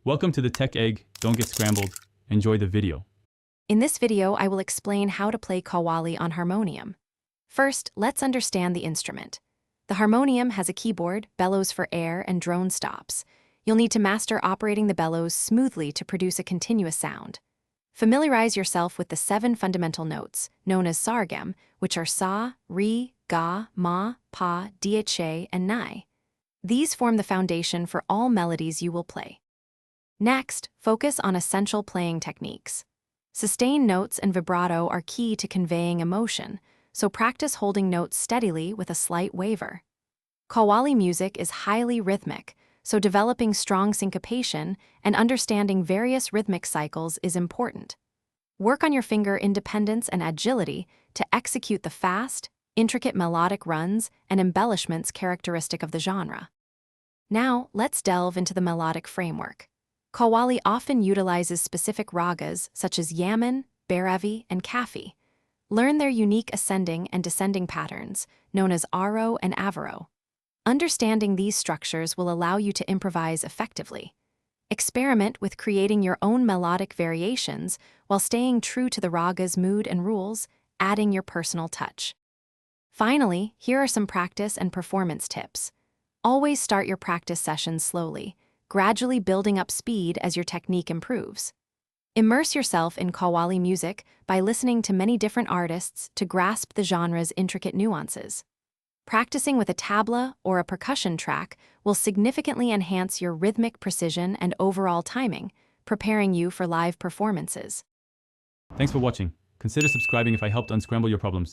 Welcome to the Tech Egg. Don't get scrambled. Enjoy the video. In this video, I will explain how to play Qawwali on Harmonium. First, let's understand the instrument. The Harmonium has a keyboard, bellows for air, and drone stops. You'll need to master operating the bellows smoothly to produce a continuous sound. Familiarize yourself with the 7 fundamental notes, known as sargam, which are sa, re, ga, ma, pa, dha, and nai. These form the foundation for all melodies you will play. Next, focus on essential playing techniques. Sustained notes and vibrato are key to conveying emotion, so practice holding notes steadily with a slight waver. Qawwali music is highly rhythmic, so developing strong syncopation and understanding various rhythmic cycles is important. Work on your finger independence and agility to execute the fast, intricate melodic runs and embellishments characteristic of the genre. Now, let's delve into the melodic framework. Qawwali often utilizes specific ragas such as Yaman, Bhairavi, and Kafi. Learn their unique ascending and descending patterns, known as Aro and Avaro. Understanding these structures will allow you to improvise effectively. Experiment with creating your own melodic variations while staying true to the raga's mood and rules, adding your personal touch. Finally, here are some practice and performance tips. Always start your practice sessions slowly, gradually building up speed as your technique improves. Immerse yourself in Qawwali music by listening to many different artists to grasp the genre's intricate nuances. Practicing with a tabla or a percussion track will significantly enhance your rhythmic precision and overall timing, preparing you for live performances. Thanks for watching. Consider subscribing if I helped unscramble your problems.